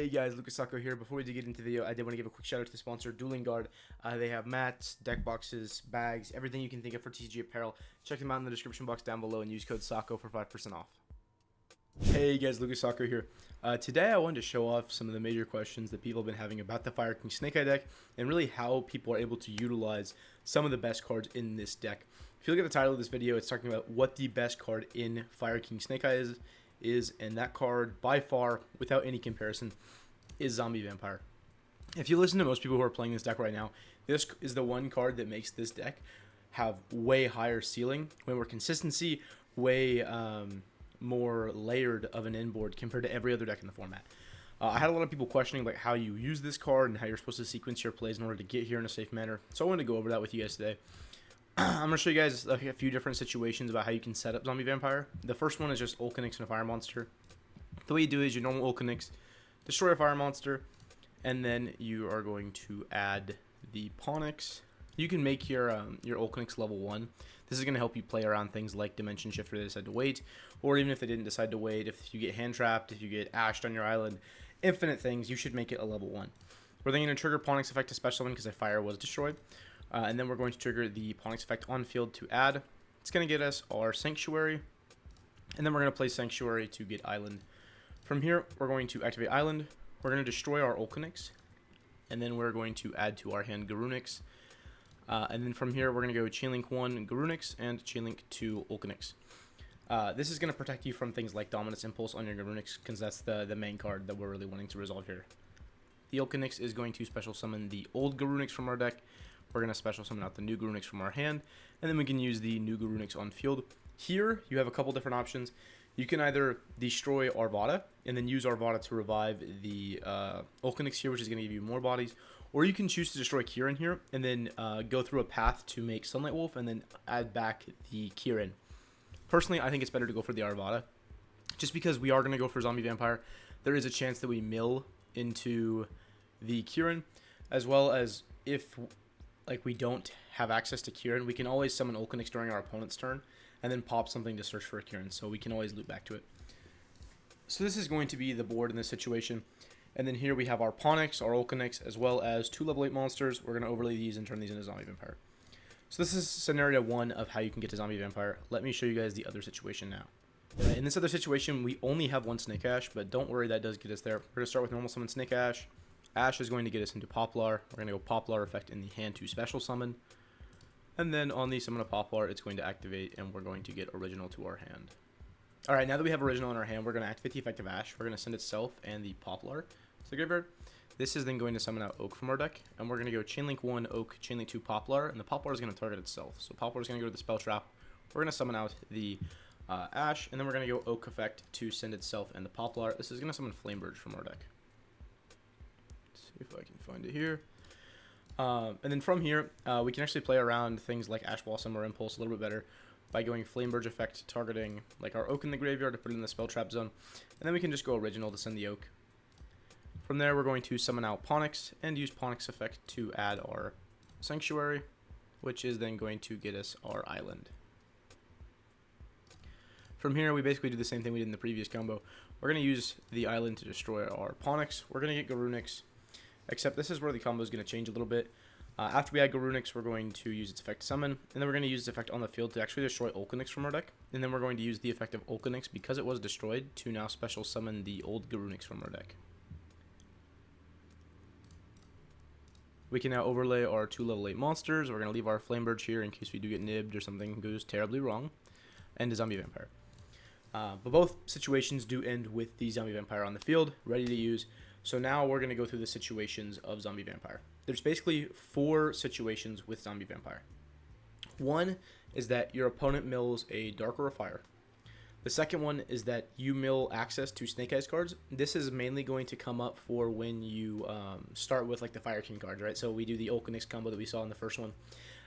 Hey guys, Lucas Sacco here. Before we get into the video, I did want to give a quick shout out to the sponsor, Dueling Guard. They have mats, deck boxes, bags, everything you can think of for TCG apparel. Check them out in the description box down below and use code SACCO for 5% off. Hey guys, Lucas Sacco here. Today I wanted to show off some of the major questions that people have been having about the Fire King Snake Eye deck and really how people are able to utilize some of the best cards in this deck. If you look at the title of this video, it's talking about what the best card in Fire King Snake Eye is, and that card by far, without any comparison, is Zombie Vampire. If you listen to most people who are playing this deck right now, this is the one card that makes this deck have way higher ceiling, way more consistency, way more layered of an inboard compared to every other deck in the format. I had a lot of people questioning like how you use this card and how you're supposed to sequence your plays in order to get here in a safe manner. So I wanted to go over that with you guys today. I'm going to show you guys a few different situations about how you can set up Zombie Vampire. The first one is just Ulcanix and a Fire Monster. The way you do it is your normal Ulcanix, destroy a Fire Monster, and then you are going to add the Ponix. You can make your Ulcanix level 1. This is going to help you play around things like Dimension Shifter if they decide to wait, or even if they didn't decide to wait, if you get hand trapped, if you get ashed on your island, infinite things, you should make it a level 1. We're then going to trigger Ponix effect to special summon because a fire was destroyed. And then we're going to trigger the Ponix effect on field to add. It's going to get us our Sanctuary. And then we're going to play Sanctuary to get Island. From here, we're going to activate Island. We're going to destroy our Ulcanix. And then we're going to add to our hand Garunix. And then from here, we're going to go Chainlink 1 Garunix and Chainlink 2 Ulcanix. This is going to protect you from things like Dominance Impulse on your Garunix, because that's the main card that we're really wanting to resolve here. The Ulcanix is going to special summon the old Garunix from our deck. We're going to special summon out the new Garunix from our hand, and then we can use the new Garunix on field. Here, you have a couple different options. You can either destroy Arvada, and then use Arvada to revive the Ulcanix here, which is going to give you more bodies, or you can choose to destroy Kieran here, and then go through a path to make Sunlight Wolf, and then add back the Kieran. Personally, I think it's better to go for the Arvada, just because we are going to go for Zombie Vampire. There is a chance that we mill into the Kieran, as well as if we don't have access to Kieran, we can always summon Ulcanix during our opponent's turn, and then pop something to search for a Kieran, so we can always loop back to it. So this is going to be the board in this situation. And then here we have our Ponix, our Ulcanix, as well as 2 level 8 monsters. We're going to overlay these and turn these into Zombie Vampire. So this is scenario 1 of how you can get to Zombie Vampire. Let me show you guys the other situation now. In this other situation, we only have 1 Snake Ash, but don't worry, that does get us there. We're going to start with normal summon Snake Ash. Ash is going to get us into Poplar. We're going to go Poplar effect in the hand to special summon. And then on the summon of Poplar, it's going to activate, and we're going to get original to our hand. Alright, now that we have original in our hand, we're going to activate the effect of Ash. We're going to send itself and the Poplar to the graveyard. This is then going to summon out Oak from our deck, and we're going to go Chainlink 1 Oak, Chainlink 2 Poplar, and the Poplar is going to target itself. So Poplar is going to go to the Spell Trap. We're going to summon out the Ash, and then we're going to go Oak effect to send itself and the Poplar. This is going to summon Flamebird from our deck. If I can find it here. And then from here, we can actually play around things like Ash Blossom or Impulse a little bit better by going Flamebird effect, targeting like our Oak in the graveyard to put it in the Spell Trap zone. And then we can just go Original to send the Oak. From there, we're going to summon out Ponix and use Ponix effect to add our Sanctuary, which is then going to get us our Island. From here, we basically do the same thing we did in the previous combo. We're going to use the Island to destroy our Ponix. We're going to get Garunix. Except this is where the combo is going to change a little bit. After we add Garunix, we're going to use its effect summon, and then we're going to use its effect on the field to actually destroy Ulcanix from our deck. And then we're going to use the effect of Ulcanix, because it was destroyed, to now special summon the old Garunix from our deck. We can now overlay our 2 level 8 monsters. We're going to leave our Flamebird here in case we do get nibbed or something goes terribly wrong. And a Zombie Vampire. But both situations do end with the Zombie Vampire on the field, ready to use. So now we're going to go through the situations of Zombie Vampire. There's basically 4 situations with Zombie Vampire. One is that your opponent mills a Dark or a Fire. The second one is that you mill access to Snake Eyes cards. This is mainly going to come up for when you start with like the Fire King cards, right? So we do the Ulcanix combo that we saw in the first one,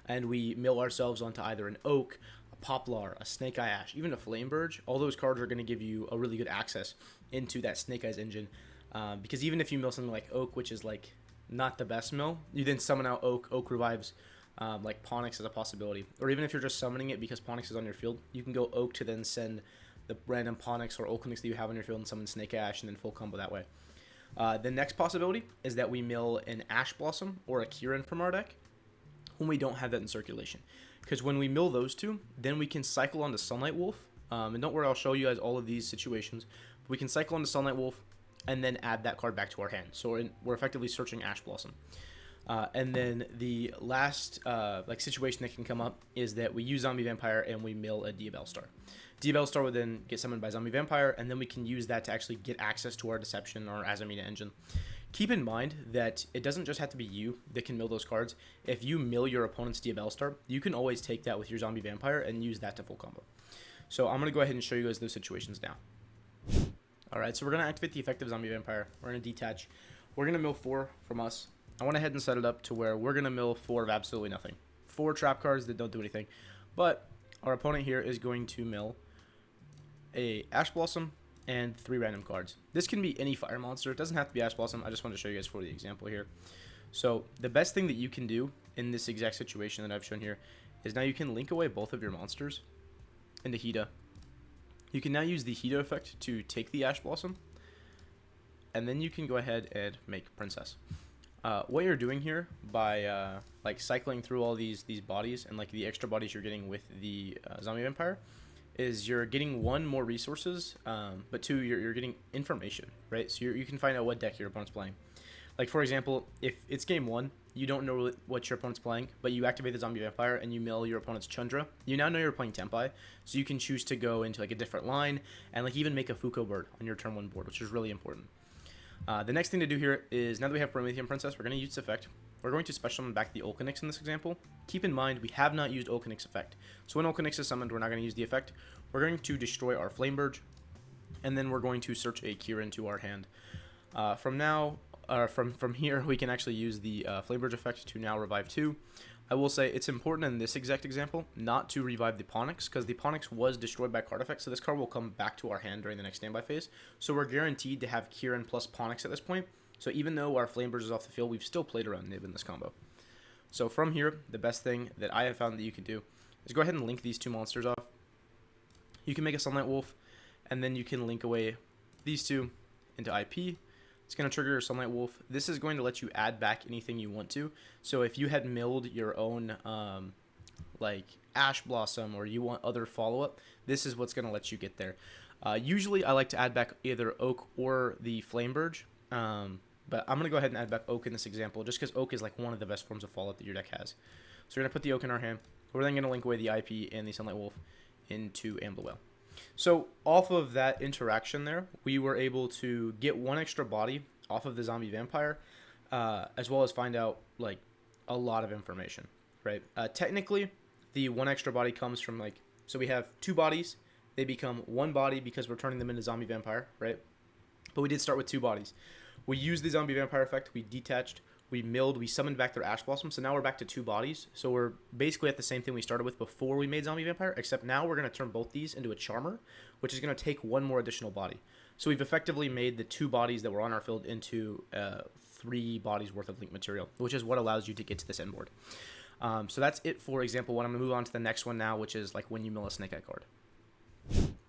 and we mill ourselves onto either an Oak, a Poplar, a Snake Eye Ash, even a Flamebird. All those cards are going to give you a really good access into that Snake Eyes engine. Because even if you mill something like Oak, which is like not the best mill, you then summon out Oak. Oak revives like Ponix as a possibility. Or even if you're just summoning it because Ponix is on your field, you can go Oak to then send the random Ponix or Ulcanix that you have on your field and summon Snake Ash and then full combo that way. The next possibility is that we mill an Ash Blossom or a Kieran from our deck when we don't have that in circulation. Because when we mill those two, then we can cycle onto Sunlight Wolf. And don't worry, I'll show you guys all of these situations. We can cycle onto Sunlight Wolf and then add that card back to our hand. So we're effectively searching Ash Blossom. And then the last situation that can come up is that we use Zombie Vampire and we mill a Diabellstar. Diabellstar would then get summoned by Zombie Vampire, and then we can use that to actually get access to our Deception or Azamina engine. Keep in mind that it doesn't just have to be you that can mill those cards. If you mill your opponent's Diabellstar, you can always take that with your Zombie Vampire and use that to full combo. So I'm going to go ahead and show you guys those situations now. Alright, so we're going to activate the effective Zombie Vampire. We're going to detach. We're going to mill 4 from us. I went ahead and set it up to where we're going to mill 4 of absolutely nothing. 4 trap cards that don't do anything. But our opponent here is going to mill a Ash Blossom and 3 random cards. This can be any fire monster. It doesn't have to be Ash Blossom. I just want to show you guys for the example here. So the best thing that you can do in this exact situation that I've shown here is now you can link away both of your monsters into Hida. You can now use the Hida effect to take the Ash Blossom, and then you can go ahead and make Princess. What you're doing here by cycling through all these bodies and like the extra bodies you're getting with the Zombie Vampire is you're getting 1, more resources, but 2, you're getting information, right? So you can find out what deck your opponent's playing. Like, for example, if it's game 1, you don't know what your opponent's playing, but you activate the Zombie Vampire and you mill your opponent's Chandra, you now know you're playing Tempai, so you can choose to go into like a different line and like even make a Fuko bird on your turn 1 board, which is really important. The next thing to do here is, now that we have Promethean Princess, we're going to use this effect. We're going to special summon back the Olcanix in this example. Keep in mind, we have not used Olcanix effect. So when Olcanix is summoned, we're not going to use the effect. We're going to destroy our Flameburge, and then we're going to search a Kieran to our hand. From here, we can actually use the Flameburge effect to now revive 2. I will say it's important in this exact example not to revive the Ponix, because the Ponix was destroyed by card effect, so this card will come back to our hand during the next standby phase. So we're guaranteed to have Kieran plus Ponix at this point. So even though our Flameburge is off the field, we've still played around Nib in this combo. So from here, the best thing that I have found that you can do is go ahead and link these 2 monsters off. You can make a Sunlight Wolf, and then you can link away these 2 into IP. It's going to trigger your Sunlight Wolf. This is going to let you add back anything you want to. So if you had milled your own Ash Blossom, or you want other follow-up, this is what's going to let you get there. Usually I like to add back either Oak or the Flameburge, but I'm going to go ahead and add back Oak in this example, just because Oak is like one of the best forms of follow-up that your deck has. So we're going to put the Oak in our hand. We're then going to link away the IP and the Sunlight Wolf into Ambler. So off of that interaction there, we were able to get 1 extra body off of the Zombie Vampire, as well as find out like a lot of information, right? Technically, the 1 extra body comes from so we have 2 bodies, they become 1 body because we're turning them into Zombie Vampire, right? But we did start with 2 bodies. We used the Zombie Vampire effect, we detached, we milled, we summoned back their Ash Blossom, so now we're back to 2 bodies. So we're basically at the same thing we started with before we made Zombie Vampire, except now we're going to turn both these into a Charmer, which is going to take 1 more additional body. So we've effectively made the 2 bodies that were on our field into 3 bodies worth of link material, which is what allows you to get to this end board. So that's it for example 1. I'm going to move on to the next one now, which is like when you mill a Snake Eye card.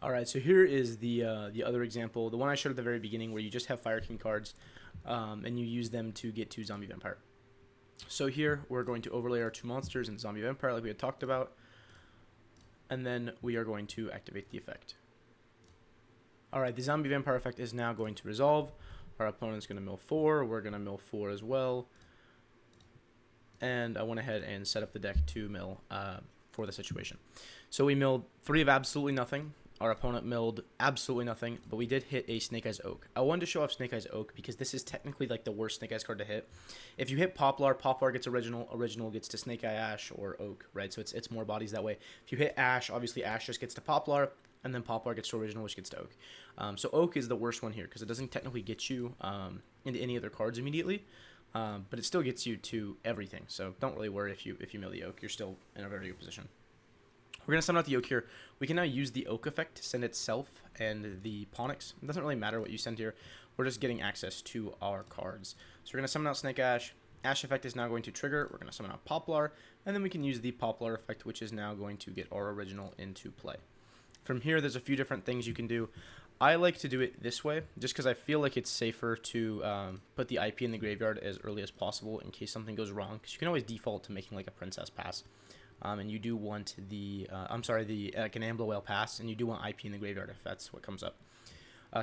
Alright, so here is the other example, the one I showed at the very beginning, where you just have Fire King cards, and you use them to get to Zombie Vampire. So here, we're going to overlay our 2 monsters in Zombie Vampire like we had talked about, and then we are going to activate the effect. Alright, the Zombie Vampire effect is now going to resolve. Our opponent's going to mill 4, we're going to mill 4 as well, and I went ahead and set up the deck to mill for the situation. So we milled 3 of absolutely nothing. Our opponent milled absolutely nothing, but we did hit a Snake Eyes Oak. I wanted to show off Snake Eyes Oak because this is technically like the worst Snake Eyes card to hit. If you hit Poplar, Poplar gets original, original gets to Snake Eye Ash or Oak, right? So it's more bodies that way. If you hit Ash, obviously Ash just gets to Poplar, and then Poplar gets to original, which gets to Oak. So Oak is the worst one here because it doesn't technically get you into any other cards immediately, but it still gets you to everything. So don't really worry if you mill the Oak. You're still in a very good position. We're going to summon out the Oak here. We can now use the Oak effect to send itself and the Ponix. It doesn't really matter what you send here. We're just getting access to our cards. So we're going to summon out Snake Ash. Ash effect is now going to trigger. We're going to summon out Poplar. And then we can use the Poplar effect, which is now going to get our original into play. From here, there's a few different things you can do. I like to do it this way just because I feel like it's safer to put the IP in the graveyard as early as possible in case something goes wrong, because you can always default to making like a princess pass. And you do want the like an Ambler Whale pass, and you do want IP in the graveyard if that's what comes up.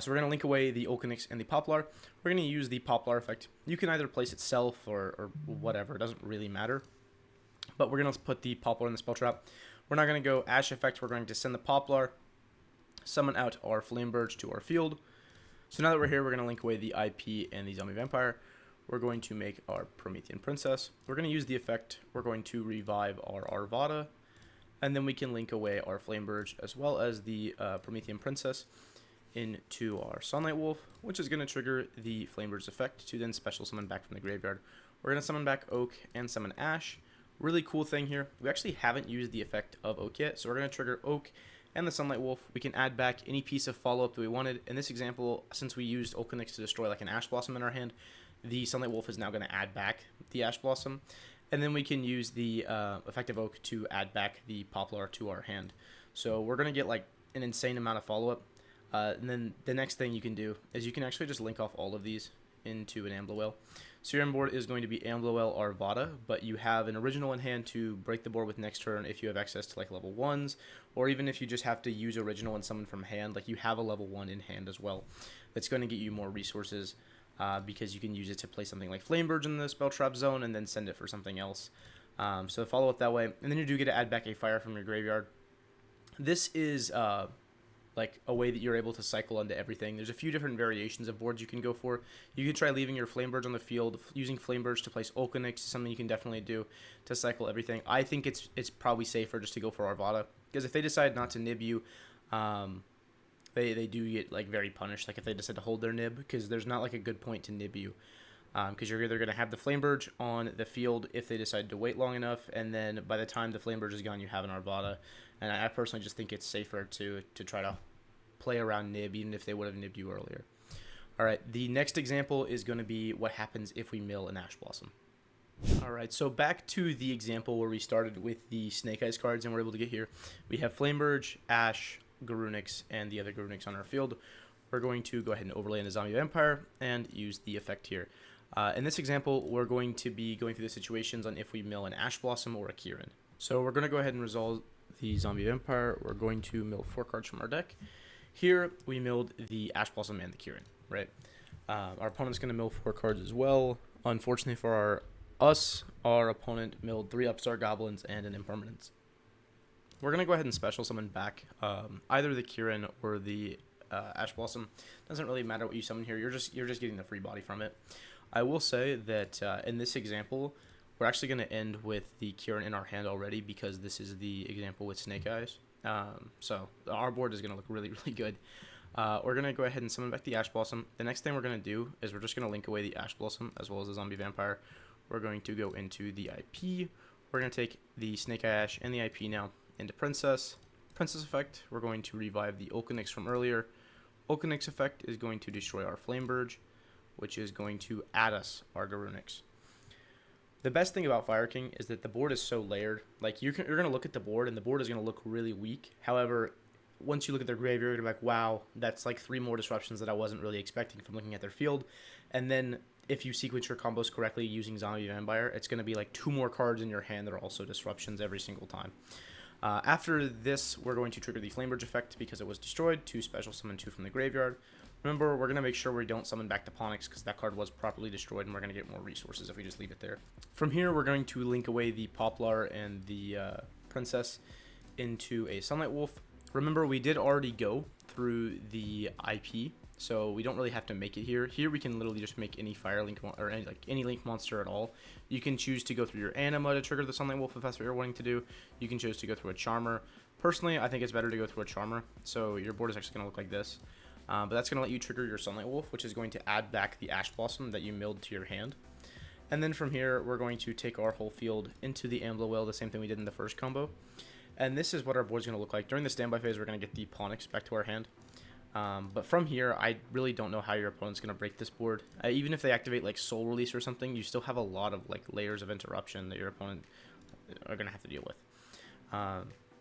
So we're going to link away the Okanix and the Poplar. We're going to use the Poplar effect. You can either place itself or whatever. It doesn't really matter. But we're going to put the Poplar in the spell trap. We're not going to go Ash effect. We're going to send the Poplar, summon out our Flamebird to our field. So now that we're here, we're going to link away the IP and the Zombie Vampire. We're going to make our Promethean Princess. We're going to use the effect. We're going to revive our Arvada. And then we can link away our Flamebird as well as the Promethean Princess into our Sunlight Wolf, which is going to trigger the Flamebird's effect to then special summon back from the graveyard. We're going to summon back Oak and summon Ash. Really cool thing here, we actually haven't used the effect of Oak yet, so we're going to trigger Oak and the Sunlight Wolf. We can add back any piece of follow-up that we wanted. In this example, since we used Okanix to destroy like an Ash Blossom in our hand, the Sunlight Wolf is now going to add back the Ash Blossom. And then we can use the effect of Oak to add back the Poplar to our hand. So we're going to get like an insane amount of follow-up. And then the next thing you can do is you can actually just link off all of these into an Ambler Whale. So your end board is going to be Ambler Whale Arvada, but you have an original in hand to break the board with next turn if you have access to like level 1s, or even if you just have to use original and summon from hand, like you have a level 1 in hand as well. That's going to get you more resources because you can use it to play something like Flamebird in the spell trap zone and then send it for something else. So follow up that way. And then you do get to add back a fire from your graveyard. This is like a way that you're able to cycle into everything. There's a few different variations of boards you can go for. You can try leaving your Flamebirds on the field, using Flamebirds to place Okanix is something you can definitely do to cycle everything. I think it's probably safer just to go for Arvada, because if they decide not to nib you, they do get like very punished. Like if they decide to hold their nib, because there's not like a good point to nib you. Because you're either going to have the Flamebird on the field if they decide to wait long enough, and then by the time the Flamebird is gone, you have an Arvada. And I personally just think it's safer to try to play around nib, even if they would have nibbed you earlier. All right, the next example is going to be what happens if we mill an Ash Blossom. All right, so back to the example where we started with the Snake Eyes cards and we're able to get here. We have Flamebird, Ash, Garunix, and the other Garunix on our field. We're going to go ahead and overlay in the Zombie Vampire and use the effect here. In this example, we're going to be going through the situations on if we mill an Ash Blossom or a Kieran. So we're going to go ahead and resolve the Zombie Vampire. We're going to mill 4 cards from our deck. Here, we milled the Ash Blossom and the Kieran, right? Our opponent's going to mill 4 cards as well. Unfortunately for our opponent milled 3 Upstart Goblins and an Impermanence. We're going to go ahead and special summon back either the Kieran or the Ash Blossom. Doesn't really matter what you summon here. You're just getting the free body from it. I will say that in this example, we're actually going to end with the Kieran in our hand already because this is the example with Snake Eyes. So our board is going to look really, really good. We're going to go ahead and summon back the Ash Blossom. The next thing we're going to do is we're just going to link away the Ash Blossom as well as the Zombie Vampire. We're going to go into the IP. We're going to take the Snake Eye Ash and the IP now into Princess. Princess effect, we're going to revive the Okanix from earlier. Okanix effect is going to destroy our Flamebird, which is going to add us our Garunix. The best thing about Fire King is that the board is so layered. Like you're going to look at the board and the board is going to look really weak. However, once you look at their graveyard, you're going to be like, wow, that's like 3 more disruptions that I wasn't really expecting from looking at their field. And then if you sequence your combos correctly using Zombie Vampire, it's going to be like 2 more cards in your hand that are also disruptions every single time. After this, we're going to trigger the Flamebird effect because it was destroyed to special summon 2 from the graveyard. Remember, we're going to make sure we don't summon back the Ponix because that card was properly destroyed and we're going to get more resources if we just leave it there. From here, we're going to link away the Poplar and the Princess into a Sunlight Wolf. Remember, we did already go through the IP, so we don't really have to make it here. Here, we can literally just make any Fire Link or any Link monster at all. You can choose to go through your Anima to trigger the Sunlight Wolf if that's what you're wanting to do. You can choose to go through a Charmer. Personally, I think it's better to go through a Charmer, so your board is actually going to look like this. But that's going to let you trigger your Sunlight Wolf, which is going to add back the Ash Blossom that you milled to your hand. And then from here, we're going to take our whole field into the Ambler Whale, the same thing we did in the first combo. And this is what our board's going to look like. During the standby phase, we're going to get the Ponix back to our hand. But from here, I really don't know how your opponent's going to break this board. Even if they activate like Soul Release or something, you still have a lot of like layers of interruption that your opponent are going to have to deal with.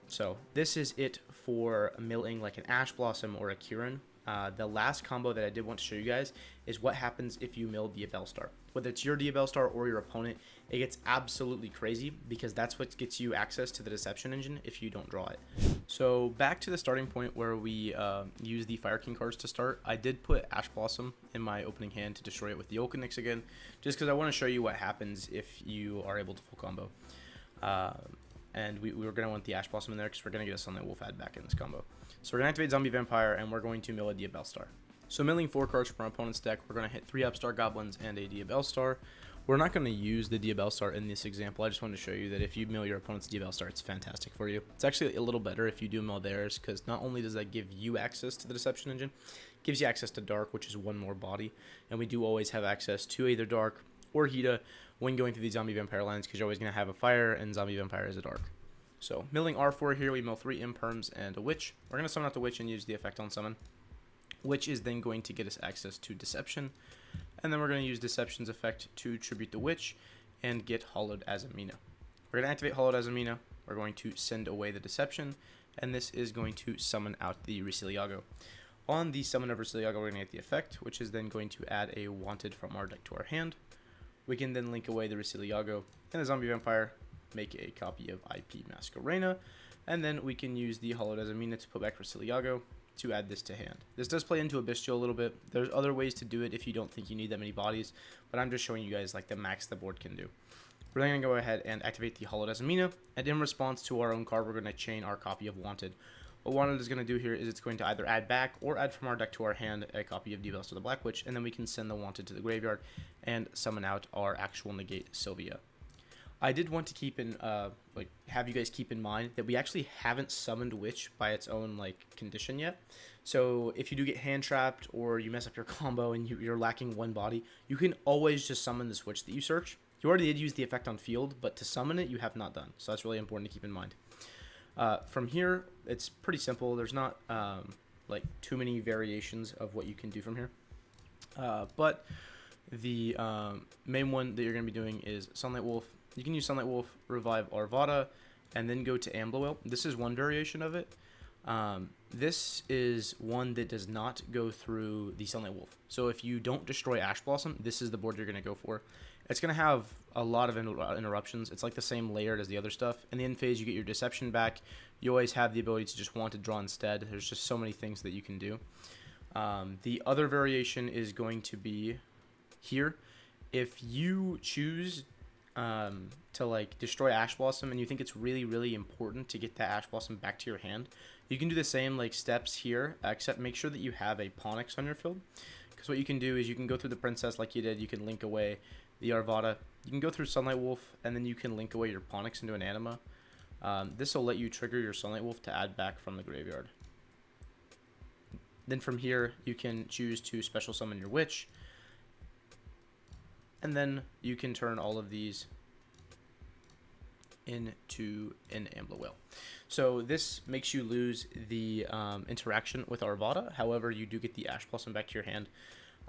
So this is it for milling like an Ash Blossom or a Kieran. the last combo that I did want to show you guys is what happens if you mill Diabellstar. Whether it's your Diabellstar or your opponent, it gets absolutely crazy because that's what gets you access to the Deception Engine if you don't draw it. So back to the starting point where we use the Fire King cards to start. I did put Ash Blossom in my opening hand to destroy it with the Okanix again, just because I want to show you what happens if you are able to full combo. And we were going to want the Ash Blossom in there because we're going to get a Sunlight Wolf add back in this combo. So we're going to activate Zombie Vampire, and we're going to mill a Diabellstar. So milling 4 cards from our opponent's deck, we're going to hit 3 Upstart Goblins and a Diabellstar. We're not going to use the Diabellstar in this example. I just wanted to show you that if you mill your opponent's Diabellstar, it's fantastic for you. It's actually a little better if you do mill theirs, because not only does that give you access to the Deception Engine, it gives you access to Dark, which is 1 more body. And we do always have access to either Dark or Hida when going through these Zombie Vampire lines, because you're always going to have a Fire, and Zombie Vampire is a Dark. So milling R4 here, we mill 3 Imperms and a Witch. We're going to summon out the Witch and use the effect on summon, which is then going to get us access to Deception. And then we're going to use Deception's effect to tribute the Witch and get Hollowed Azamina. We're going to activate Hollowed Azamina. We're going to send away the Deception, and this is going to summon out the Resiliago. On the summon of Resiliago, we're going to get the effect, which is then going to add a Wanted from our deck to our hand. We can then link away the Resiliago and the Zombie Vampire, make a copy of IP Masquerena, and then we can use the Hollowed Azamina to put back Resiliago to add this to hand. This does play into a Bestial a little bit. There's other ways to do it if you don't think you need that many bodies, but I'm just showing you guys like the max the board can do. We're then going to go ahead and activate the Hollowed Azamina, and in response to our own card, we're going to chain our copy of Wanted. What Wanted is going to do here is it's going to either add back or add from our deck to our hand a copy of Diabellstar the Black Witch, and then we can send the Wanted to the graveyard and summon out our actual negate Sylvia. I did want to keep in, have you guys keep in mind that we actually haven't summoned Witch by its own, condition yet. So if you do get hand trapped or you mess up your combo and you're lacking 1 body, you can always just summon this Witch that you search. You already did use the effect on field, but to summon it, you have not done. So that's really important to keep in mind. From here, it's pretty simple. There's not, too many variations of what you can do from here. But the main one that you're going to be doing is Sunlight Wolf. You can use Sunlight Wolf, revive Arvada, and then go to Ambloel. This is one variation of it. This is one that does not go through the Sunlight Wolf. So if you don't destroy Ash Blossom, this is the board you're going to go for. It's going to have a lot of interruptions. It's like the same layered as the other stuff. In the end phase, you get your Deception back. You always have the ability to just want to draw instead. There's just so many things that you can do. The other variation is going to be here. If you choose to destroy Ash Blossom and you think it's really, really important to get that Ash Blossom back to your hand, you can do the same steps here, except make sure that you have a Ponix on your field. Because what you can do is you can go through the Princess like you did. You can link away the Arvada. You can go through Sunlight Wolf, and then you can link away your Ponix into an Anima. This will let you trigger your Sunlight Wolf to add back from the graveyard. Then from here, you can choose to special summon your Witch. And then you can turn all of these into an Ambloel. So this makes you lose the interaction with Arvada. However, you do get the Ash Blossom back to your hand.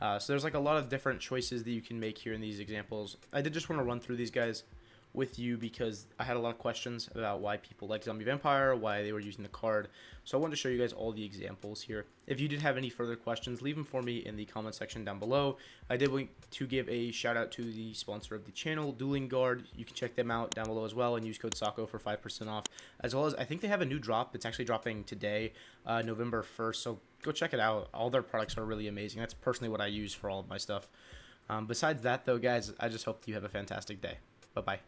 So there's a lot of different choices that you can make here in these examples. I did just want to run through these guys with you because I had a lot of questions about why people like Zombie Vampire, why they were using the card. So I wanted to show you guys all the examples here. If you did have any further questions, leave them for me in the comment section down below. I did want to give a shout out to the sponsor of the channel, Dueling Guard. You can check them out down below as well and use code SACO for 5% off. As well as I think they have a new drop that's actually dropping today, November 1st. So go check it out. All their products are really amazing. That's personally what I use for all of my stuff. Besides that though, guys, I just hope you have a fantastic day. Bye-bye.